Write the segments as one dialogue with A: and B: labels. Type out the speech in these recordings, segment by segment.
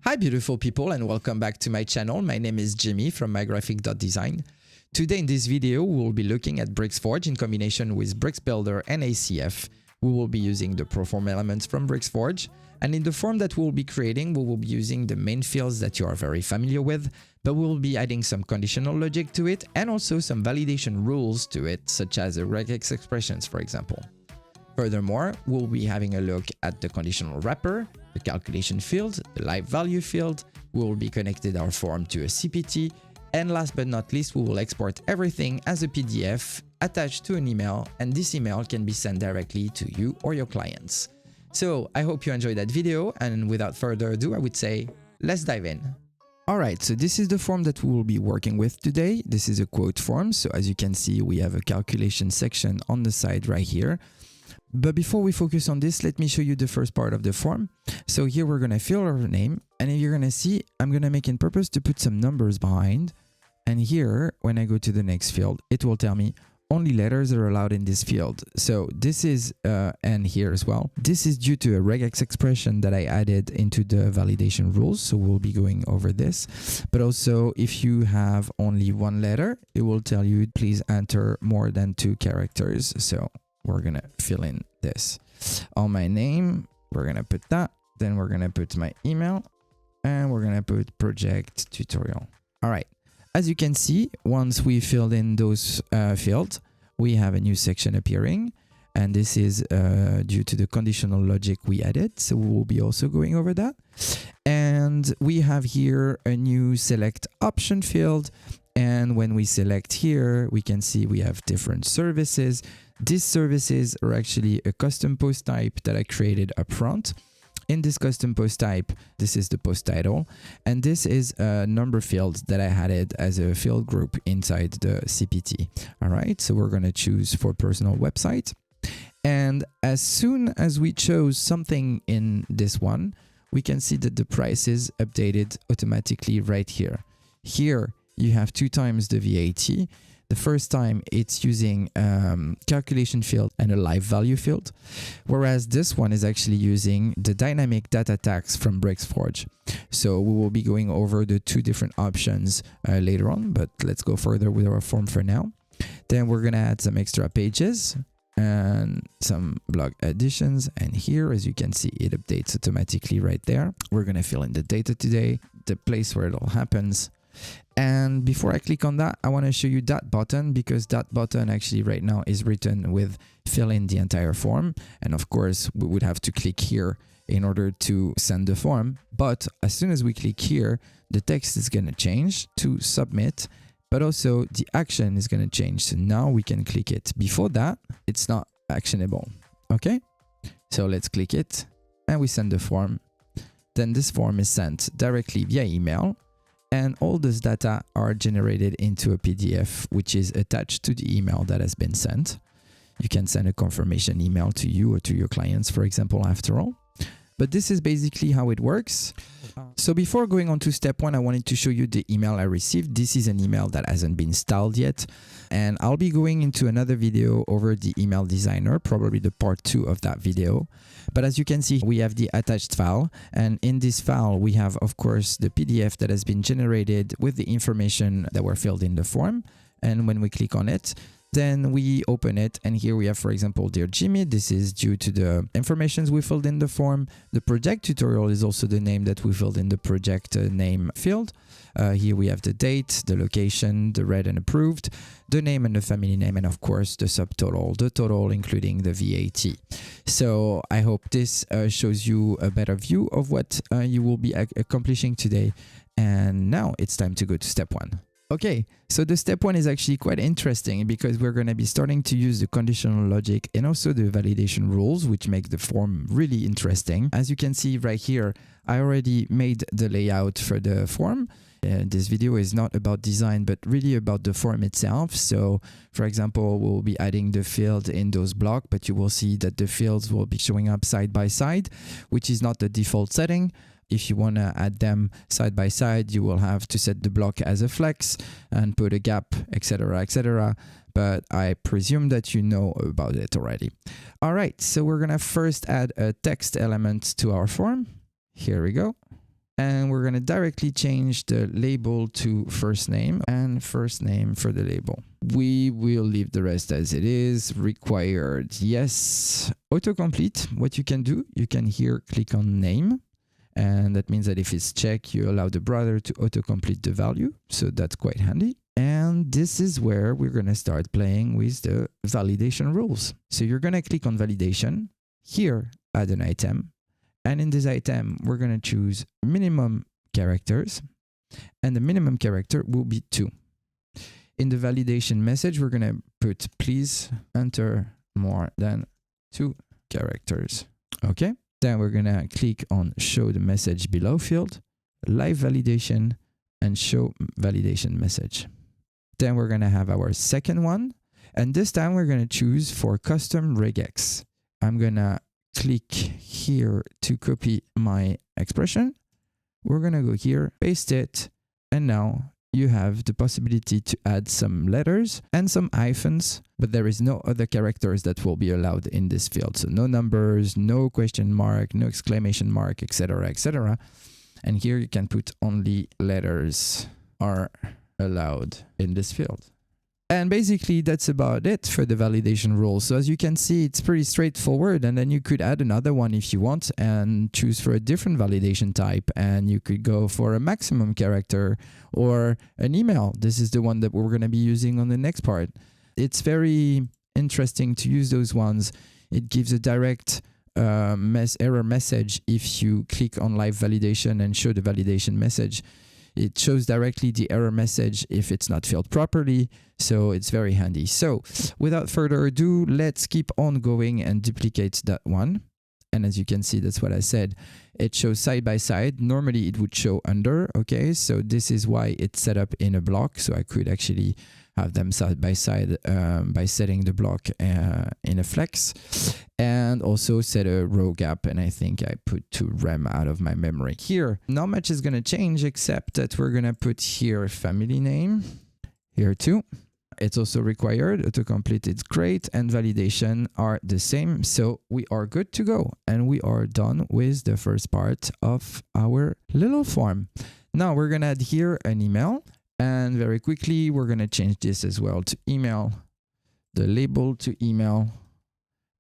A: Hi beautiful people and welcome back to my channel. My name is Jimmy from mygraphic.design. Today in this video we will be looking at Bricksforge in combination with Bricks Builder and ACF. We will be using the Proform elements from Bricksforge, and in the form that we will be creating we will be using the main fields that you are very familiar with, but we will be adding some conditional logic to it and also some validation rules to it, such as the Regex expressions for example. Furthermore, we'll be having a look at the conditional wrapper, the calculation field, the live value field. We will be connected our form to a CPT, and last but not least, we will export everything as a PDF attached to an email, and this email can be sent directly to you or your clients. So I hope you enjoyed that video, and without further ado, I would say, let's dive in. Alright, so this is the form that we will be working with today. This is a quote form, so as you can see, we have a calculation section on the side right here. But before we focus on this, let me show you the first part of the form. So here we're going to fill our name, and you're going to see I'm going to make in purpose to put some numbers behind. And here, when I go to the next field, it will tell me only letters are allowed in this field. So this is, and here as well, this is due to a regex expression that I added into the validation rules. So we'll be going over this. But also, if you have only one letter, it will tell you please enter more than 2 characters. So we're going to fill in this. On my name, we're going to put that. Then we're going to put my email, and we're going to put project tutorial. All right. As you can see, once we filled in those fields, we have a new section appearing. And this is due to the conditional logic we added. So we will be also going over that. And we have here a new select option field. And when we select here, we can see we have different services. These services are actually a custom post type that I created up front. In this custom post type, this is the post title, and this is a number field that I added as a field group inside the CPT. All right, so we're going to choose for personal website. And as soon as we chose something in this one, we can see that the price is updated automatically right here. Here, you have 2 times the VAT. The first time it's using calculation field and a live value field, whereas this one is actually using the dynamic data tags from Bricksforge. So we will be going over the 2 different options later on, but let's go further with our form for now. Then we're going to add some extra pages and some blog additions. And here, as you can see, it updates automatically right there. We're going to fill in the data today, the place where it all happens. And before I click on that, I want to show you that button, because that button actually right now is written with fill in the entire form. And of course, we would have to click here in order to send the form. But as soon as we click here, the text is going to change to submit, but also the action is going to change. So now we can click it. Before that, it's not actionable. Okay, so let's click it and we send the form. Then this form is sent directly via email. And all this data are generated into a PDF, which is attached to the email that has been sent. You can send a confirmation email to you or to your clients, for example, after all. But this is basically how it works. So before going on to step 1, I wanted to show you the email I received. This is an email that hasn't been styled yet. And I'll be going into another video over the email designer, probably the part 2 of that video. But as you can see, we have the attached file. And in this file, we have, of course, the PDF that has been generated with the information that were filled in the form. And when we click on it, then we open it, and here we have, for example, Dear Jimmy. This is due to the informations we filled in the form. The project tutorial is also the name that we filled in the project name field. Here we have the date, the location, the read and approved, the name and the family name, and of course the subtotal, the total including the VAT. So I hope this shows you a better view of what you will be accomplishing today. And now it's time to go to step 1. Okay, so the step 1 is actually quite interesting, because we're going to be starting to use the conditional logic and also the validation rules, which make the form really interesting. As you can see right here, I already made the layout for the form. This video is not about design, but really about the form itself. So, for example, we'll be adding the field in those blocks, but you will see that the fields will be showing up side by side, which is not the default setting. If you want to add them side by side, you will have to set the block as a flex and put a gap, etc., etc. But I presume that you know about it already. All right, so we're going to first add a text element to our form. Here we go. And we're going to directly change the label to first name and first name for the label. We will leave the rest as it is. Required, yes. Autocomplete, what you can do, you can here click on name. And that means that if it's checked, you allow the browser to autocomplete the value. So that's quite handy. And this is where we're going to start playing with the validation rules. So you're going to click on validation. Here, add an item. And in this item, we're going to choose minimum characters. And the minimum character will be 2. In the validation message, we're going to put, please enter more than 2 characters. Okay. Then we're going to click on show the message below field, live validation, and show validation message. Then we're going to have our second one. And this time we're going to choose for custom regex. I'm going to click here to copy my expression. We're going to go here, paste it. And now you have the possibility to add some letters and some hyphens, but there is no other characters that will be allowed in this field. So no numbers, no question mark, no exclamation mark, etc., etc. And here you can put only letters are allowed in this field. And basically that's about it for the validation rule. So as you can see, it's pretty straightforward, and then you could add another one if you want and choose for a different validation type, and you could go for a maximum character or an email. This is the one that we're going to be using on the next part. It's very interesting to use those ones. It gives a direct error message if you click on live validation and show the validation message. It shows directly the error message if it's not filled properly. So it's very handy. So without further ado, let's keep on going and duplicate that one. And as you can see, that's what I said. It shows side by side. Normally it would show under. Okay, so this is why it's set up in a block. So I could actually have them side by side by setting the block in a flex, and also set a row gap. And I think I put 2 rem out of my memory. Here, not much is going to change except that we're going to put here family name, here too. It's also required. Autocomplete is great, and validation are the same. So we are good to go, and we are done with the first part of our little form. Now we're going to add here an email. And very quickly, we're going to change this as well to email, the label to email.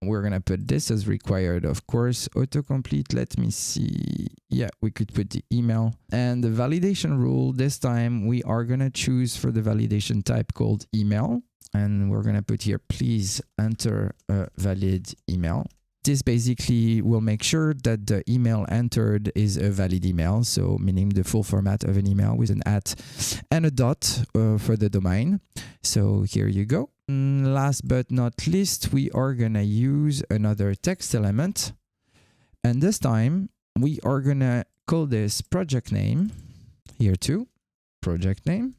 A: We're going to put this as required, of course. Autocomplete, let me see. Yeah, we could put the email. And the validation rule, this time we are going to choose for the validation type called email. And we're going to put here, please enter a valid email. This basically will make sure that the email entered is a valid email, so meaning the full format of an email with an @ and a dot for the domain. So here you go. Last but not least, we are going to use another text element. And this time, we are going to call this project name. Here too, project name.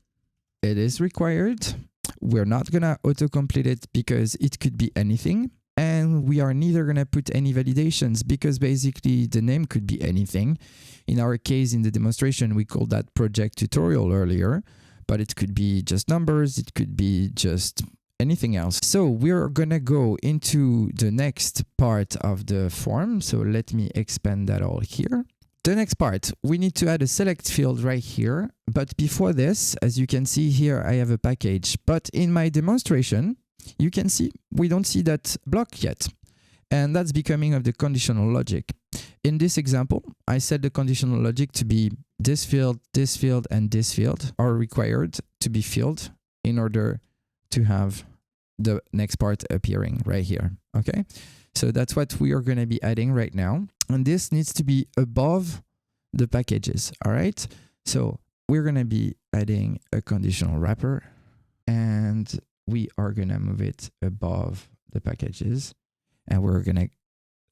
A: It is required. We're not going to autocomplete it because it could be anything. And we are neither going to put any validations because basically the name could be anything. In our case, in the demonstration, we called that project tutorial earlier, but it could be just numbers. It could be just anything else. So we're going to go into the next part of the form. So let me expand that all here. The next part, we need to add a select field right here. But before this, as you can see here, I have a package. But in my demonstration, you can see we don't see that block yet. And that's becoming of the conditional logic. In this example, I set the conditional logic to be this field, and this field are required to be filled in order to have the next part appearing right here. Okay, so that's what we are going to be adding right now. And this needs to be above the packages. All right, so we're going to be adding a conditional wrapper, and we are going to move it above the packages, and we're going to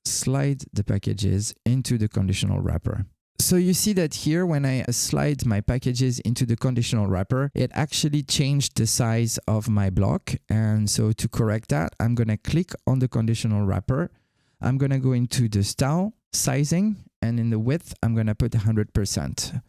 A: slide the packages into the conditional wrapper. So you see that here, when I slide my packages into the conditional wrapper, it actually changed the size of my block. And so to correct that, I'm going to click on the conditional wrapper. I'm going to go into the style sizing, and in the width, I'm going to put 100%.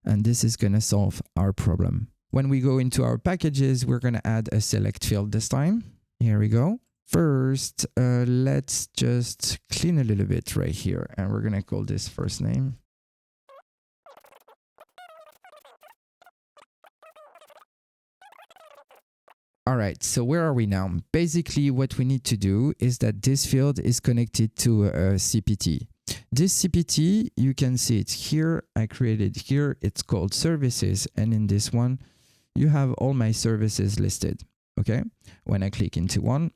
A: And this is going to solve our problem. When we go into our packages, we're going to add a select field this time. Here we go. First, let's just clean a little bit right here. And we're going to call this first name. All right, so where are we now? Basically, what we need to do is that this field is connected to a CPT. This CPT, you can see it here. I created here. It's called services. And in this one, you have all my services listed. Okay. When I click into one,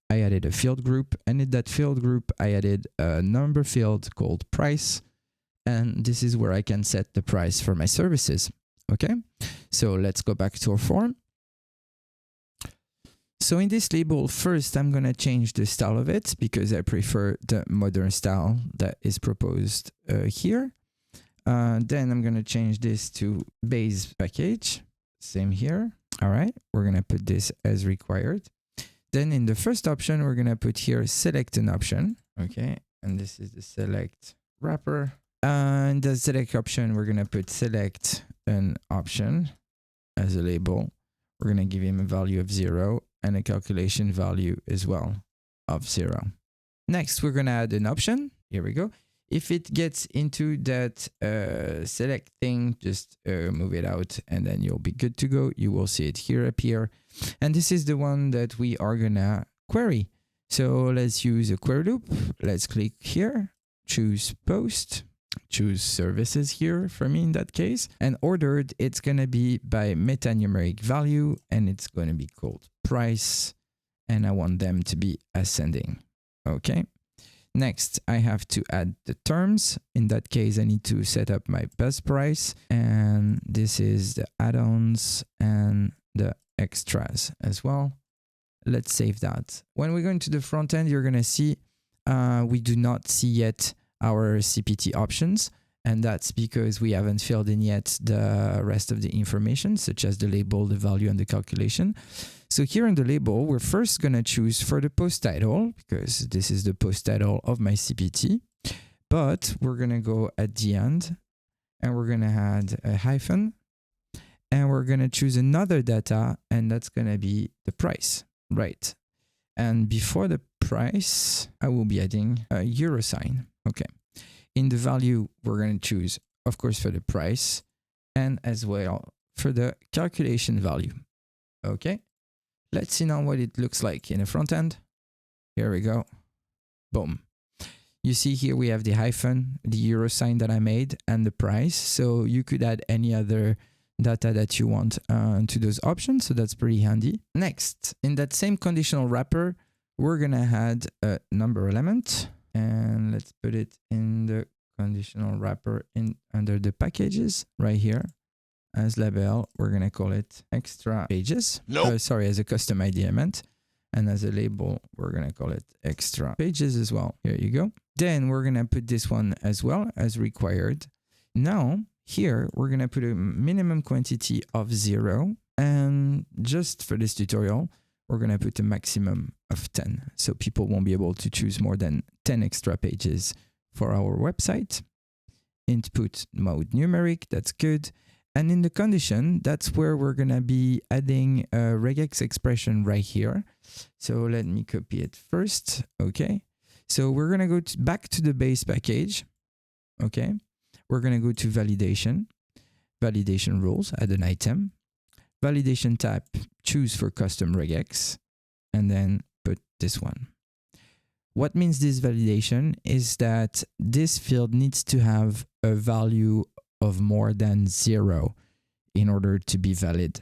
A: I added a field group. And in that field group, I added a number field called price. And this is where I can set the price for my services. Okay. So let's go back to our form. So in this label, first, I'm going to change the style of it because I prefer the modern style that is proposed here. Then I'm going to change this to base package. Same here. All right. We're going to put this as required. Then in the first option, we're going to put here select an option. Okay. And this is the select wrapper. And the select option, we're going to put select an option as a label. We're going to give him a value of 0 and a calculation value as well of 0. Next, we're going to add an option. Here we go. If it gets into that select thing, just move it out and then you'll be good to go. You will see it here appear. And this is the one that we are going to query. So let's use a query loop. Let's click here, choose post. Choose services here for me in that case, and ordered, it's going to be by metanumeric value and it's going to be called price, and I want them to be ascending. Okay. Next, I have to add the terms. In that case, I need to set up my best price, and this is the add-ons and the extras as well. Let's save that. When we go into the front end, you're going to see we do not see yet our CPT options, and that's because we haven't filled in yet the rest of the information, such as the label, the value, and the calculation. So here in the label, we're first going to choose for the post title, because this is the post title of my CPT, but we're going to go at the end, and we're going to add a hyphen, and we're going to choose another data, and that's going to be the price, right? And before the price, I will be adding a euro sign. Okay. In the value, we're going to choose, of course, for the price and as well for the calculation value. Okay. Let's see now what it looks like in the front end. Here we go. Boom. You see here we have the hyphen, the euro sign that I made, and the price. So you could add any other data that you want to those options. So that's pretty handy. Next, in that same conditional wrapper, we're going to add a number element, and let's put it in the conditional wrapper under the packages right here. As label, we're going to call it extra pages. Nope. Sorry, as a custom ID element. And as a label, we're going to call it extra pages as well. Here you go. Then we're going to put this one as well as required. Now, here, we're going to put a minimum quantity of 0. And just for this tutorial, we're going to put a maximum of 10. So people won't be able to choose more than 10 extra pages for our website. Input mode numeric, that's good. And in the condition, that's where we're going to be adding a regex expression right here. So let me copy it first. Okay. So we're going to go back to the base package. Okay. We're going to go to validation, validation rules, add an item, validation type, choose for custom regex, and then put this one. What means this validation is that this field needs to have a value of more than 0 in order to be valid.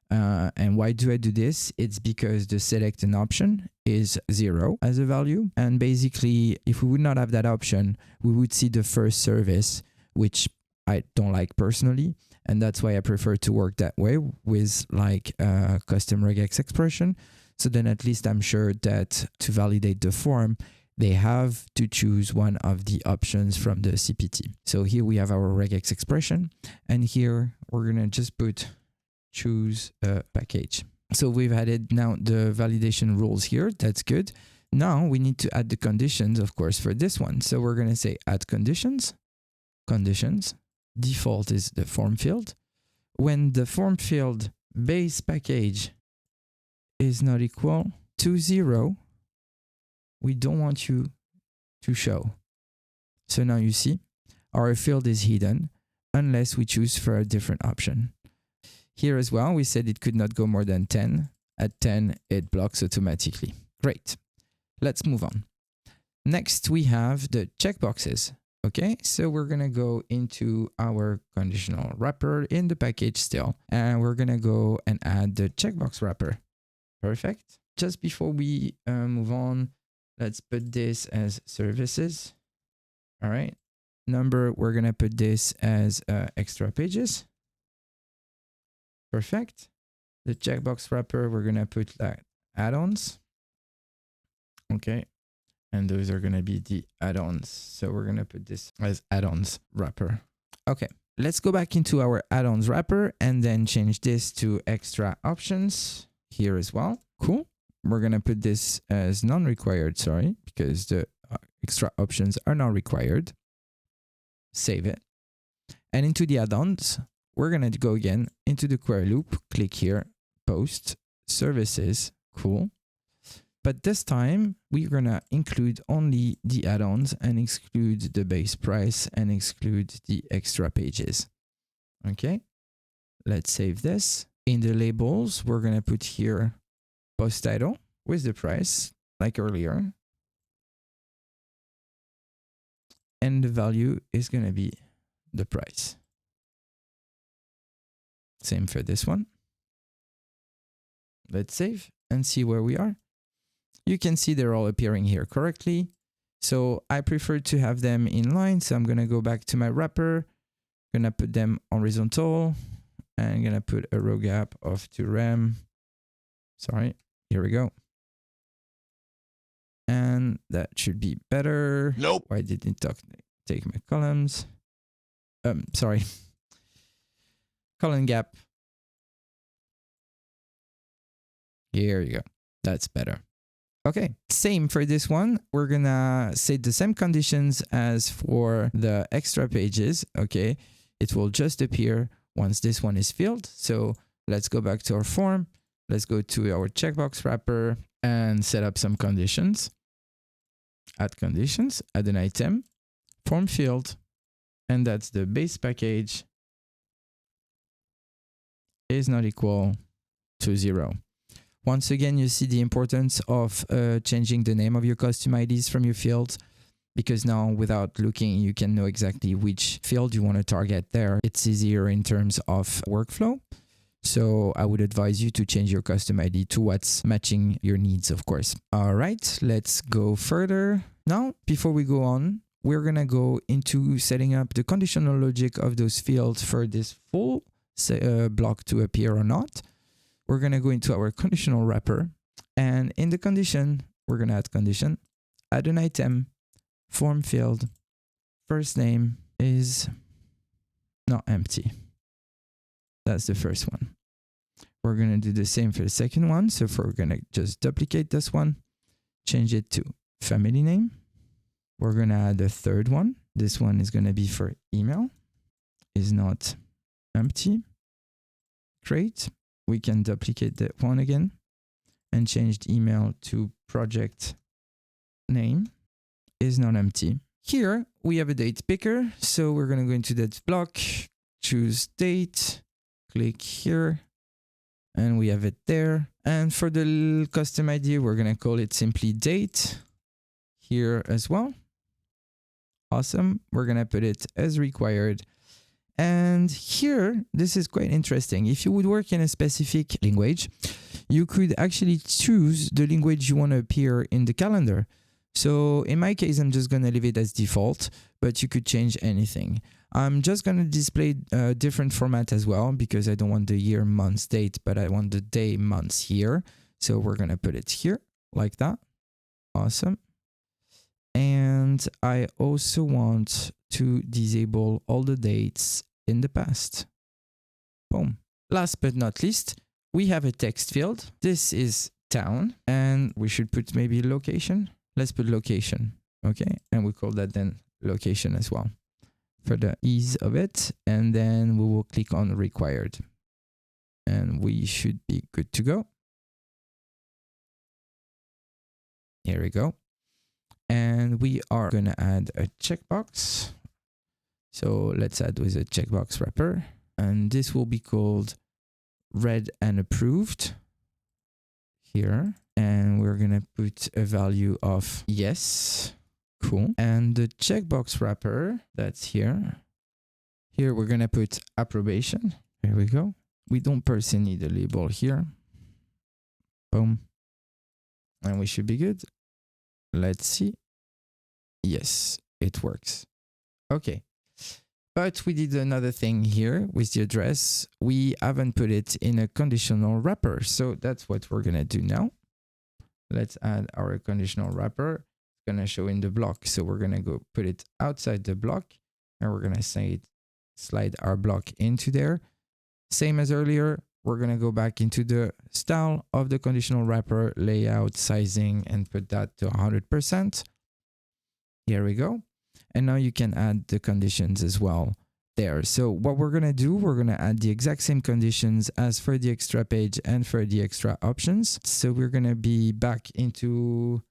A: And why do I do this? It's because the select an option is 0 as a value. And basically, if we would not have that option, we would see the first service, which I don't like personally. And that's why I prefer to work that way with like a custom regex expression. So then at least I'm sure that to validate the form, they have to choose one of the options from the CPT. So here we have our regex expression, and here we're going to just put choose a package. So we've added now the validation rules here. That's good. Now we need to add the conditions, of course, for this one. So we're going to say add conditions, conditions. Default is the form field. When the form field base package is not equal to 0, we don't want you to show. So now you see our field is hidden unless we choose for a different option. Here as well, we said it could not go more than 10 at 10, it blocks automatically. Great. Let's move on. Next, we have the checkboxes. Okay, so we're going to go into our conditional wrapper in the package still, and we're going to go and add the checkbox wrapper. Perfect. Just before we move on, let's put this as services. All right. Number, we're going to put this as extra pages. Perfect. The checkbox wrapper, we're going to put like add-ons. Okay. And those are going to be the add-ons. So we're going to put this as add-ons wrapper. Okay, let's go back into our add-ons wrapper and then change this to extra options here as well. Cool. We're going to put this as non-required, sorry, because the extra options are not required. Save it. And into the add-ons, we're going to go again into the query loop. Click here, post, services. Cool. But this time, we're going to include only the add-ons and exclude the base price and exclude the extra pages. Okay, let's save this. In the labels, we're going to put here post title with the price, like earlier. And the value is going to be the price. Same for this one. Let's save and see where we are. You can see they're all appearing here correctly. So I prefer to have them in line. So I'm going to go back to my wrapper. I'm going to put them horizontal. And I'm going to put a row gap of 2 rem. Sorry, here we go. And that should be better.
B: Nope.
A: Why didn't it take my columns? Sorry. Column gap. Here you go. That's better. Okay, same for this one. We're gonna set the same conditions as for the extra pages. Okay, it will just appear once this one is filled. So let's go back to our form. Let's go to our checkbox wrapper and set up some conditions. Add conditions, add an item, form field, and that's the base package is not equal to 0. Once again, you see the importance of changing the name of your custom IDs from your fields, because now without looking, you can know exactly which field you want to target there. It's easier in terms of workflow. So I would advise you to change your custom ID to what's matching your needs, of course. All right, let's go further. Now, before we go on, we're going to go into setting up the conditional logic of those fields for this full block to appear or not. We're going to go into our conditional wrapper, and in the condition, we're going to add condition, add an item, form field, first name is not empty. That's the first one. We're going to do the same for the second one. So we're going to just duplicate this one, change it to family name. We're going to add a third one. This one is going to be for email, is not empty. Great. We can duplicate that one again and change the email to project name is not empty. Here we have a date picker. So we're going to go into that block, choose date, click here, and we have it there. And for the custom ID, we're going to call it simply date here as well. Awesome. We're going to put it as required. And here, this is quite interesting. If you would work in a specific language, you could actually choose the language you want to appear in the calendar. So in my case, I'm just going to leave it as default, but you could change anything. I'm just going to display a different format as well, because I don't want the year, month, date, but I want the day, months here. So we're going to put it here like that. Awesome. And I also want to disable all the dates in the past. Boom. Last but not least, we have a text field. This is town, and we should put maybe location. Let's put location. Okay. And we call that then location as well for the ease of it. And then we will click on required, and we should be good to go. Here we go. And we are going to add a checkbox. So let's add with a checkbox wrapper. And this will be called read and approved. here, and we're gonna put a value of yes. Cool. And the checkbox wrapper that's here. Here we're gonna put approbation. Here we go. We don't per se need a label here. Boom. And we should be good. Let's see. Yes, it works. Okay. But we did another thing here with the address. We haven't put it in a conditional wrapper. So that's what we're gonna do now. Let's add our conditional wrapper. It's gonna show in the block. So we're gonna go put it outside the block, and we're gonna slide our block into there. Same as earlier, we're gonna go back into the style of the conditional wrapper, layout, sizing, and put that to 100%. Here we go. And now you can add the conditions as well there. So what we're gonna do, we're gonna add the exact same conditions as for the extra page and for the extra options. So we're gonna be back into,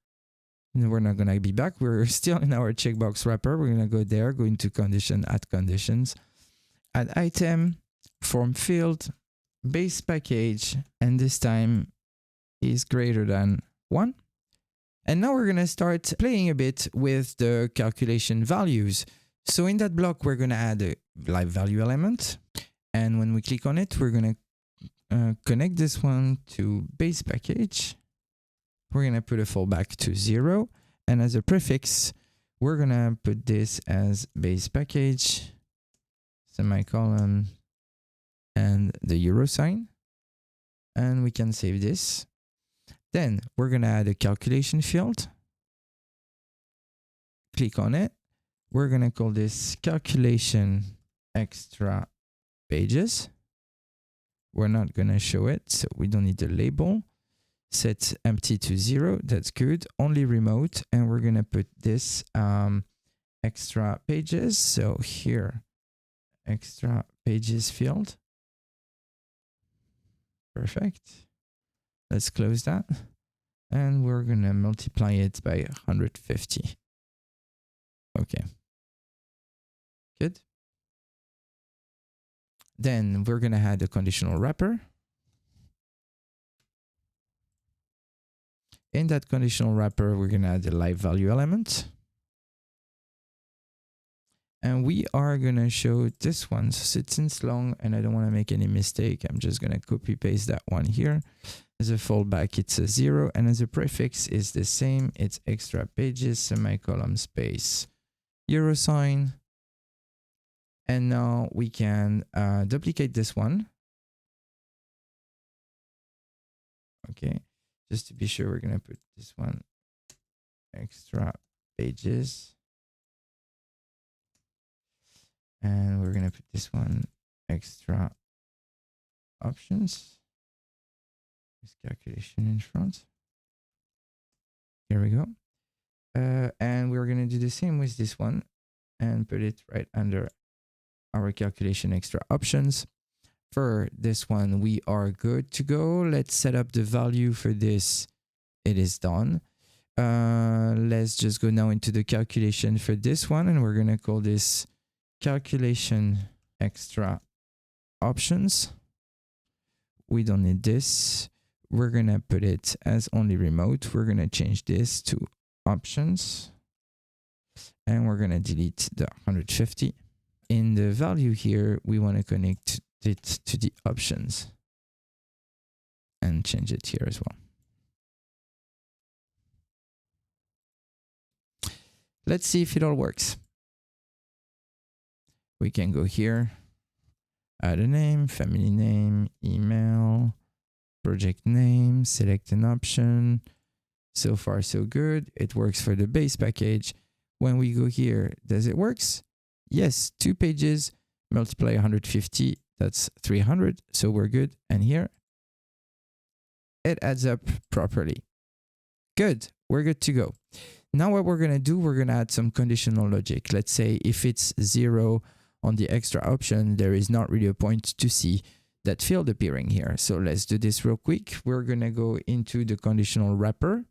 A: no, we're not gonna be back. We're still in our checkbox wrapper. We're gonna go there, go into condition, add conditions, add item, form field, base package, and this time is greater than 1. And now we're gonna start playing a bit with the calculation values. So in that block, we're gonna add a live value element. And when we click on it, we're gonna connect this one to base package. We're gonna put a fallback to 0. And as a prefix, we're gonna put this as base package, semicolon, and the euro sign. And we can save this. Then we're gonna add a calculation field. Click on it. We're gonna call this calculation extra pages. We're not gonna show it, so we don't need the label. Set empty to 0, that's good. Only remote, and we're gonna put this extra pages. So here, extra pages field. Perfect. Let's close that. And we're gonna multiply it by 150. Okay. Good. Then we're gonna add a conditional wrapper. In that conditional wrapper, we're gonna add a live value element. And we are gonna show this one. So since long and I don't wanna make any mistake, I'm just gonna copy paste that one here. As a fallback, it's a 0. And as a prefix, is the same. It's extra pages, semicolon, space, euro sign. And now we can duplicate this one. Okay. Just to be sure, we're going to put this one extra pages. And we're going to put this one extra options. This calculation in front. Here we go. And we're going to do the same with this one and put it right under our calculation extra options. For this one, we are good to go. Let's set up the value for this. It is done. Let's just go now into the calculation for this one, and we're going to call this calculation extra options. We don't need this. We're going to put it as only remote. We're going to change this to options, and we're going to delete the 150. In the value here, we want to connect it to the options and change it here as well. Let's see if it all works. We can go here, add a name, family name, email, project name, select an option. So far, so good. It works for the base package. When we go here, does it work? Yes, 2 pages, multiply 150. That's 300, so we're good. And here, it adds up properly. Good, we're good to go. Now what we're gonna do, we're gonna add some conditional logic. Let's say if it's 0 on the extra option, there is not really a point to see that field appearing here. So let's do this real quick. We're gonna go into the conditional wrapper.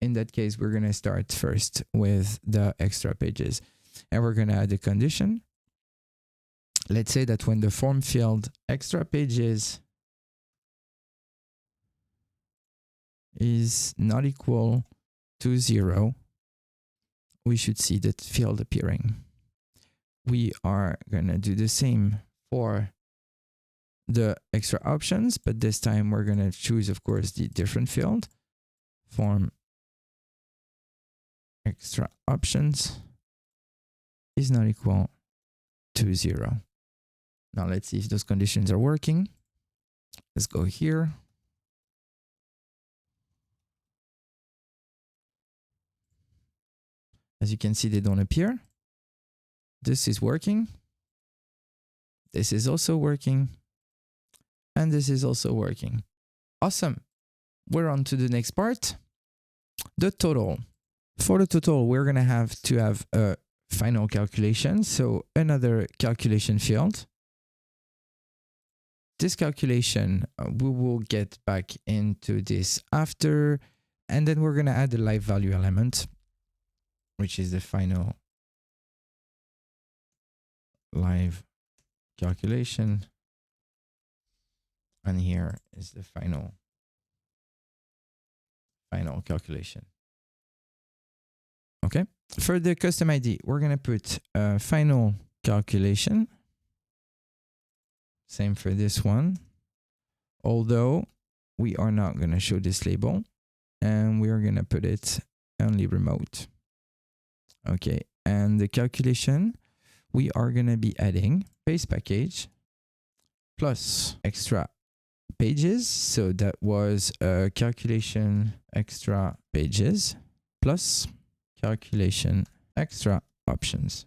A: In that case, we're gonna start first with the extra pages. And we're gonna add a condition. Let's say that when the form field extra pages is not equal to 0, we should see that field appearing. We are going to do the same for the extra options, but this time we're going to choose, of course, the different field. Form extra options is not equal to 0. Now let's see if those conditions are working. Let's go here. As you can see, they don't appear. This is working. This is also working. And this is also working. Awesome. We're on to the next part. The total. For the total, we're going to have a final calculation. So another calculation field. This calculation, we will get back into this after. And then we're going to add the live value element, which is the final live calculation. And here is the final calculation. Okay. For the custom ID, we're going to put final calculation. Same for this one. Although we are not going to show this label, and we are going to put it only remote. Okay. And the calculation, we are going to be adding base package plus extra pages. So that was calculation extra pages plus calculation extra options.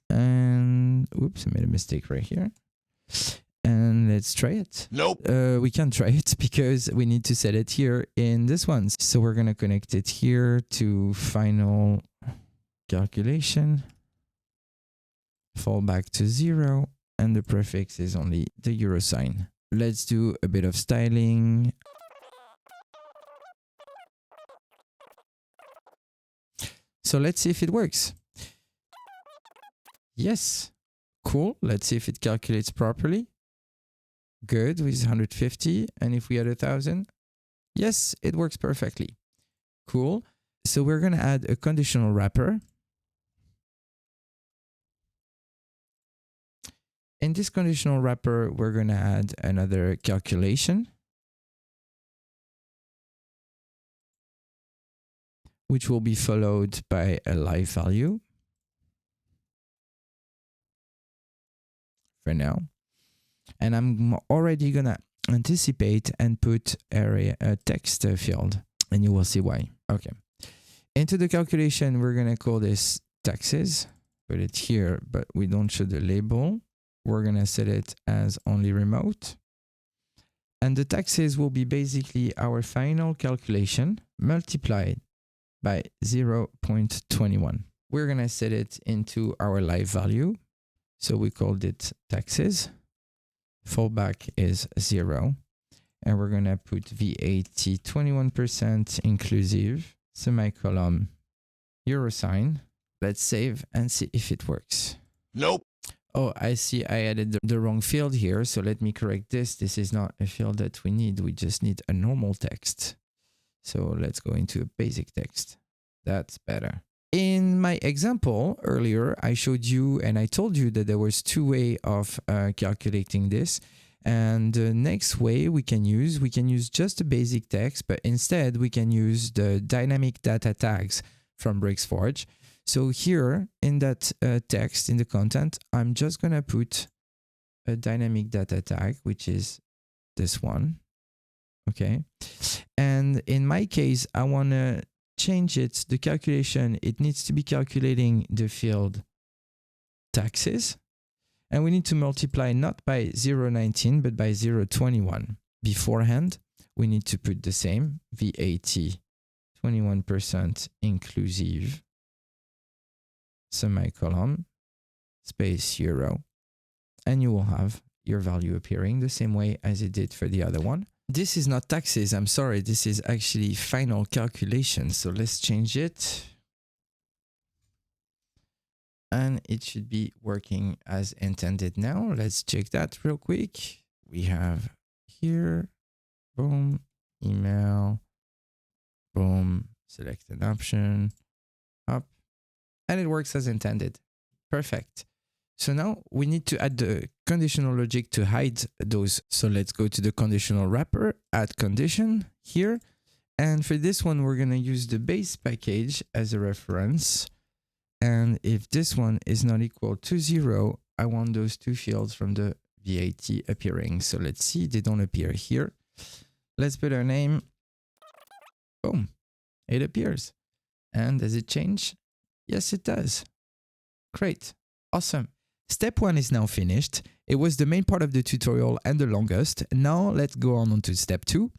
A: And oops, I made a mistake right here. And let's try it.
B: Nope.
A: We can't try it because we need to set it here in this one. So we're going to connect it here to final calculation, fall back to 0, and the prefix is only the euro sign. Let's do a bit of styling. So let's see if it works. Yes. Cool. Let's see if it calculates properly. Good, with 150. And if we had 1,000, yes, it works perfectly. Cool. So we're going to add a conditional wrapper. In this conditional wrapper, we're going to add another calculation, which will be followed by a live value for now. And I'm already going to anticipate and put a text field, and you will see why. Okay. Into the calculation, we're going to call this taxes. Put it here, but we don't show the label. We're going to set it as only remote. And the taxes will be basically our final calculation multiplied by 0.21. We're going to set it into our live value. So we called it taxes. Fallback is 0. And we're going to put VAT 21% inclusive, semicolon, euro sign. Let's save and see if it works.
B: Nope.
A: Oh, I see I added the wrong field here. So let me correct this. This is not a field that we need. We just need a normal text. So let's go into a basic text. That's better. In my example earlier, I showed you and I told you that there was 2 ways of calculating this. And the next way we can use just a basic text, but instead we can use the dynamic data tags from Bricksforge. So here in that text, in the content, I'm just going to put a dynamic data tag, which is this one. Okay. And in my case, I want to change it, the calculation. It needs to be calculating the field taxes. And we need to multiply not by 0.19, but by 0.21. Beforehand, we need to put the same VAT 21% inclusive, semicolon, space euro, and you will have your value appearing the same way as it did for the other one. This is not taxes, I'm sorry, this is actually final calculation. So let's change it. And it should be working as intended now. Let's check that real quick. We have here, boom, email, boom, select an option, up, and it works as intended. Perfect. So now we need to add the conditional logic to hide those. So let's go to the conditional wrapper, add condition here. And for this one, we're going to use the base package as a reference. And if this one is not equal to 0, I want those two fields from the VAT appearing. So let's see, they don't appear here. Let's put our name. Boom, it appears. And does it change? Yes, it does. Great, awesome. Step 1 is now finished. It was the main part of the tutorial and the longest. Now let's go on to step 2.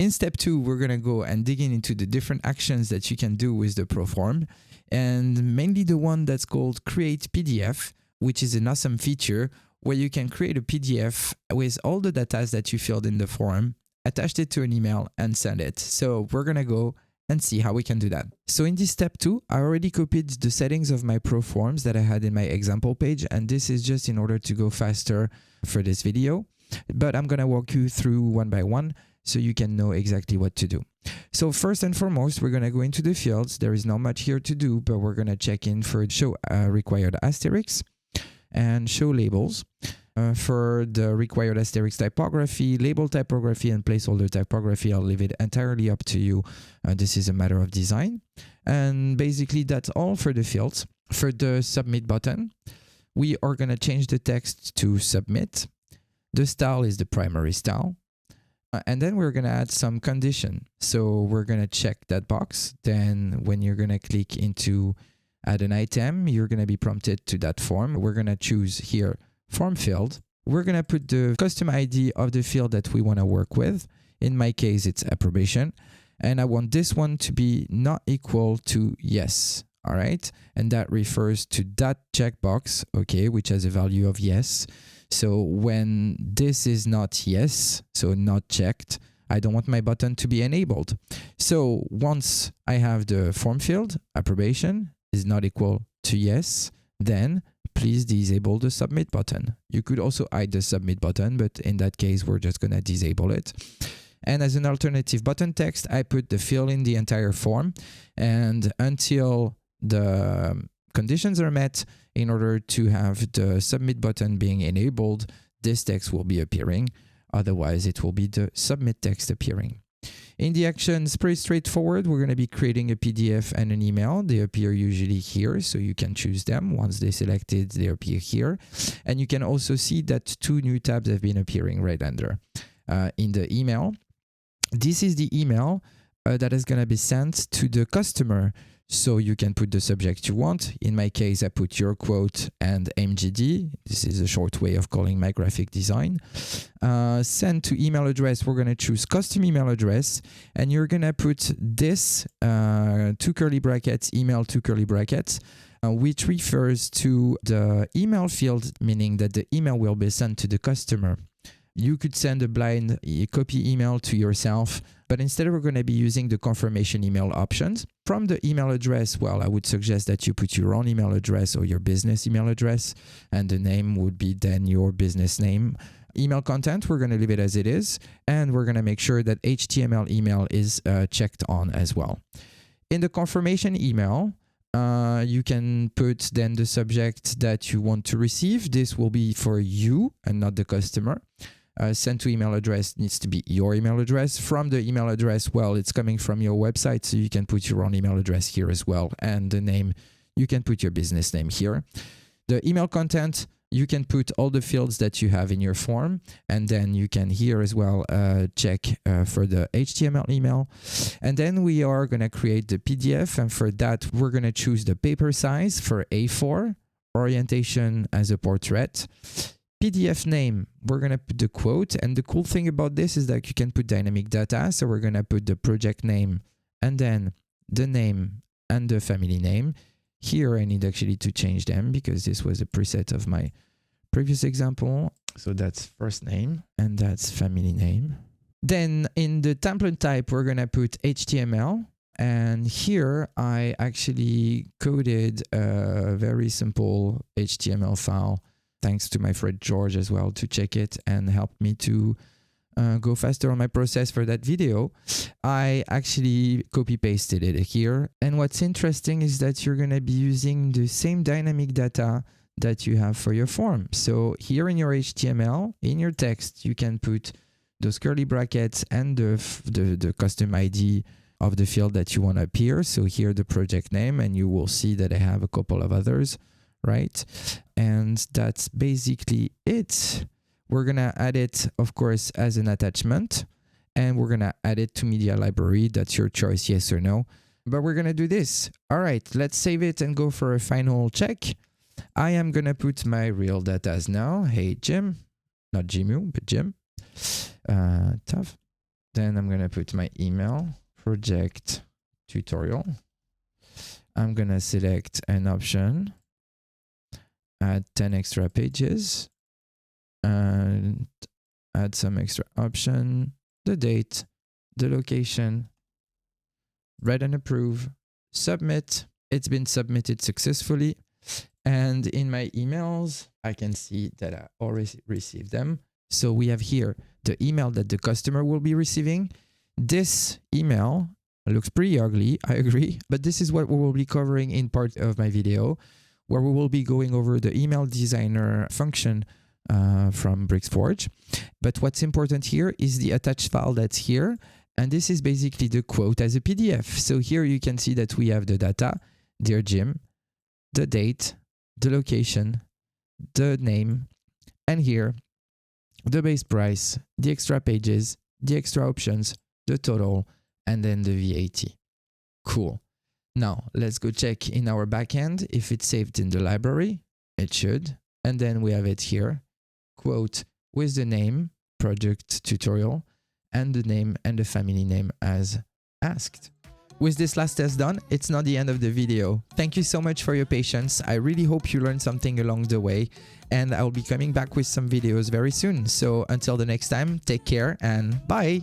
A: In step 2, we're going to go and dig into the different actions that you can do with the Proform, and mainly the one that's called Create PDF, which is an awesome feature where you can create a PDF with all the data that you filled in the form, attach it to an email, and send it. So we're going to go and see how we can do that. So in this step 2, I already copied the settings of my Proforms that I had in my example page, and this is just in order to go faster for this video. But I'm going to walk you through one by one so you can know exactly what to do. So first and foremost, we're going to go into the fields. There is not much here to do, but we're going to check in for show required asterisks and show labels. For the required asterisk typography, label typography, and placeholder typography, I'll leave it entirely up to you. This is a matter of design. And basically, that's all for the fields. For the submit button, we are going to change the text to submit. The style is the primary style. And then we're going to add some condition. So we're going to check that box. Then when you're going to click into add an item, you're going to be prompted to that form. We're going to choose here form field. We're going to put the custom ID of the field that we want to work with. In my case, it's approbation. And I want this one to be not equal to yes. All right. And that refers to that checkbox, okay, which has a value of yes. So when this is not yes, so not checked, I don't want my button to be enabled. So once I have the form field, approbation is not equal to yes, then please disable the submit button. You could also hide the submit button, but in that case, we're just going to disable it. And as an alternative button text, I put the fill in the entire form. And until the conditions are met, in order to have the submit button being enabled, this text will be appearing. Otherwise, it will be the submit text appearing. In the actions, pretty straightforward. We're going to be creating a PDF and an email. They appear usually here, so you can choose them. Once they're selected, they appear here. And you can also see that 2 new tabs have been appearing right under. In the email, this is the email that is going to be sent to the customer. So you can put the subject you want. In my case, I put your quote and MGD. This is a short way of calling my graphic design. Send to email address. We're going to choose custom email address. And you're going to put this 2 curly brackets, email 2 curly brackets, which refers to the email field, meaning that the email will be sent to the customer. You could send a blind copy email to yourself, but instead we're going to be using the confirmation email options. From the email address, well, I would suggest that you put your own email address or your business email address, and the name would be then your business name. Email content, we're going to leave it as it is, and we're going to make sure that HTML email is checked on as well. In the confirmation email, you can put then the subject that you want to receive. This will be for you and not the customer. Send to email address needs to be your email address. From the email address, well, it's coming from your website, so you can put your own email address here as well. And the name, you can put your business name here. The email content, you can put all the fields that you have in your form, and then you can here as well check for the HTML email. And then we are going to create the PDF, and for that, we're going to choose the paper size for A4, orientation as a portrait. PDF name, we're going to put the quote, and the cool thing about this is that you can put dynamic data, so we're going to put the project name and then the name and the family name. Here I need actually to change them because this was a preset of my previous example. So that's first name and that's family name. Then in the template type, we're going to put HTML. And here I actually coded a very simple HTML file, thanks to my friend George as well, to check it and help me to go faster on my process for that video, I actually copy pasted it here. And what's interesting is that you're going to be using the same dynamic data that you have for your form. So here in your HTML, in your text, you can put those curly brackets and the custom ID of the field that you want to appear. So here the project name, and you will see that I have a couple of others, right? And that's basically it. We're going to add it, of course, as an attachment, and we're going to add it to media library. That's your choice, yes or no. But we're going to do this. All right, let's save it and go for a final check. I am going to put my real data as now. Hey, Jim. Not Jimu, but Jim. Tough. Then I'm going to put my email, project tutorial. I'm going to select an option, add 10 extra pages, and add some extra option, the date, the location, read and approve, submit. It's been submitted successfully. And in my emails, I can see that I already received them. So we have here the email that the customer will be receiving. This email looks pretty ugly, I agree, but this is what we will be covering in part of my video, where we will be going over the email designer function from Bricksforge. But what's important here is the attached file that's here. And this is basically the quote as a PDF. So here you can see that we have the data, dear Jim, the date, the location, the name, and here the base price, the extra pages, the extra options, the total, and then the VAT. Cool. Now let's go check in our backend if it's saved in the library. It should. And then we have it here, quote with the name, project tutorial, and the name and the family name as asked. With this last test done, it's not the end of the video. Thank you so much for your patience. I really hope you learned something along the way, and I'll be coming back with some videos very soon. So until the next time, take care and bye.